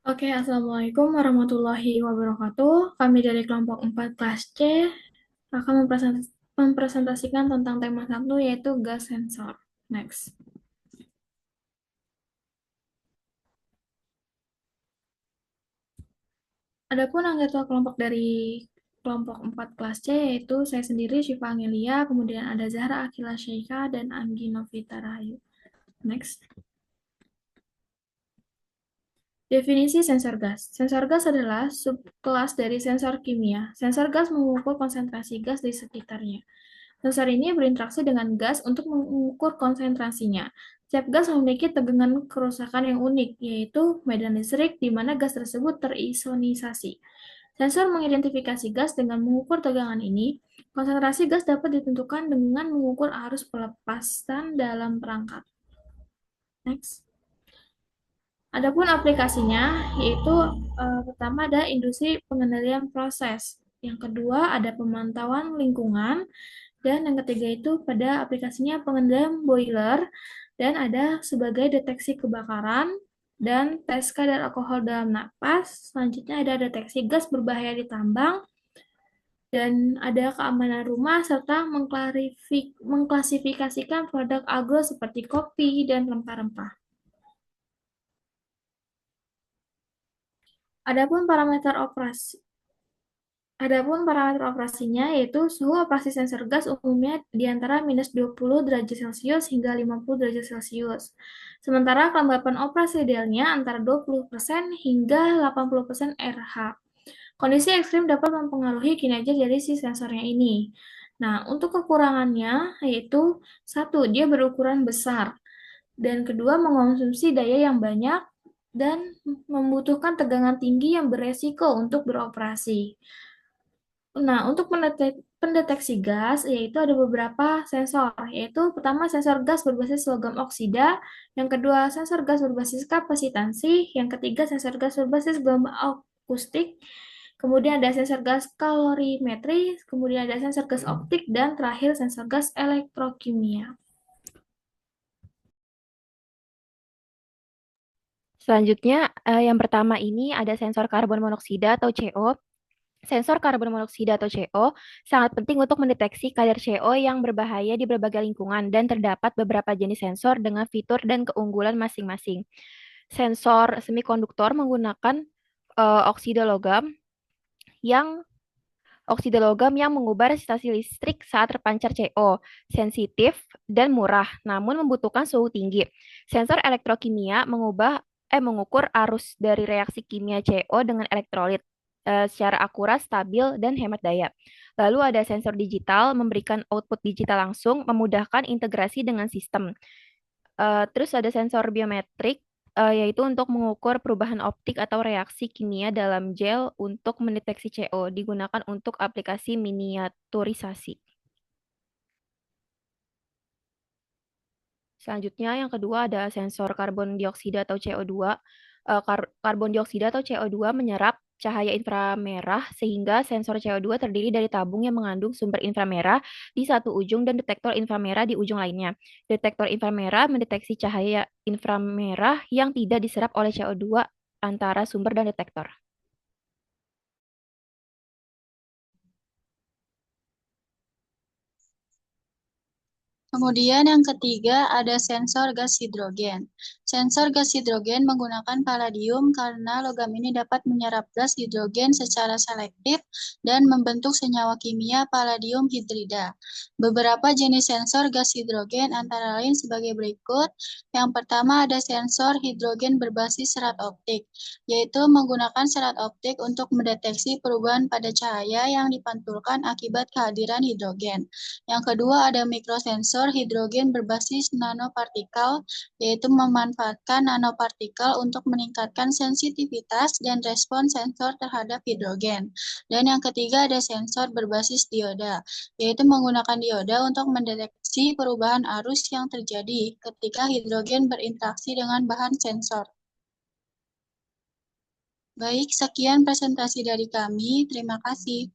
Oke, Assalamualaikum warahmatullahi wabarakatuh. Kami dari kelompok 4 kelas C akan mempresentasikan tentang tema satu yaitu gas sensor. Next. Adapun anggota kelompok dari kelompok 4 kelas C yaitu saya sendiri Syifa Angelia, kemudian ada Zahra Akila Syeika dan Anggi Novita Rahayu. Next. Definisi sensor gas. Sensor gas adalah subkelas dari sensor kimia. Sensor gas mengukur konsentrasi gas di sekitarnya. Sensor ini berinteraksi dengan gas untuk mengukur konsentrasinya. Setiap gas memiliki tegangan kerusakan yang unik, yaitu medan listrik di mana gas tersebut terisonisasi. Sensor mengidentifikasi gas dengan mengukur tegangan ini. Konsentrasi gas dapat ditentukan dengan mengukur arus pelepasan dalam perangkat. Next. Adapun aplikasinya, yaitu pertama ada industri pengendalian proses. Yang kedua ada pemantauan lingkungan. Dan yang ketiga itu pada aplikasinya pengendalian boiler dan ada sebagai deteksi kebakaran dan tes kadar alkohol dalam napas. Selanjutnya ada deteksi gas berbahaya di tambang dan ada keamanan rumah serta mengklasifikasikan produk agro seperti kopi dan rempah-rempah. Adapun parameter operasi Adapun parameter operasinya yaitu suhu operasi sensor gas umumnya di antara minus 20 derajat Celcius hingga 50 derajat Celcius. Sementara kelembapan operasi idealnya antara 20% hingga 80% RH. Kondisi ekstrim dapat mempengaruhi kinerja dari si sensornya ini. Nah, untuk kekurangannya yaitu satu, dia berukuran besar, dan kedua, mengonsumsi daya yang banyak dan membutuhkan tegangan tinggi yang beresiko untuk beroperasi. Nah, untuk pendeteksi gas, yaitu ada beberapa sensor, yaitu pertama sensor gas berbasis logam oksida, yang kedua sensor gas berbasis kapasitansi, yang ketiga sensor gas berbasis gelombang akustik, kemudian ada sensor gas kalorimetri, kemudian ada sensor gas optik, dan terakhir sensor gas elektrokimia. Selanjutnya, yang pertama ini ada sensor karbon monoksida atau CO. Sensor karbon monoksida atau CO sangat penting untuk mendeteksi kadar CO yang berbahaya di berbagai lingkungan dan terdapat beberapa jenis sensor dengan fitur dan keunggulan masing-masing. Sensor semikonduktor menggunakan oksida logam yang mengubah resistasi listrik saat terpancar CO, sensitif dan murah, namun membutuhkan suhu tinggi. Sensor elektrokimia mengukur arus dari reaksi kimia CO dengan elektrolit secara akurat, stabil, dan hemat daya. Lalu ada sensor digital, memberikan output digital langsung, memudahkan integrasi dengan sistem. Terus ada sensor biometrik, yaitu untuk mengukur perubahan optik atau reaksi kimia dalam gel untuk mendeteksi CO, digunakan untuk aplikasi miniaturisasi. Selanjutnya, yang kedua ada sensor karbon dioksida atau CO2. Karbon dioksida atau CO2 menyerap cahaya inframerah sehingga sensor CO2 terdiri dari tabung yang mengandung sumber inframerah di satu ujung dan detektor inframerah di ujung lainnya. Detektor inframerah mendeteksi cahaya inframerah yang tidak diserap oleh CO2 antara sumber dan detektor. Kemudian yang ketiga ada sensor gas hidrogen. Sensor gas hidrogen menggunakan palladium karena logam ini dapat menyerap gas hidrogen secara selektif dan membentuk senyawa kimia palladium hidrida. Beberapa jenis sensor gas hidrogen antara lain sebagai berikut. Yang pertama ada sensor hidrogen berbasis serat optik, yaitu menggunakan serat optik untuk mendeteksi perubahan pada cahaya yang dipantulkan akibat kehadiran hidrogen. Yang kedua ada mikrosensor hidrogen berbasis nanopartikel, yaitu memanfaatkan nanopartikel untuk meningkatkan sensitivitas dan respons sensor terhadap hidrogen. Dan yang ketiga ada sensor berbasis dioda, yaitu menggunakan dioda untuk mendeteksi perubahan arus yang terjadi ketika hidrogen berinteraksi dengan bahan sensor. Baik, sekian presentasi dari kami. Terima kasih.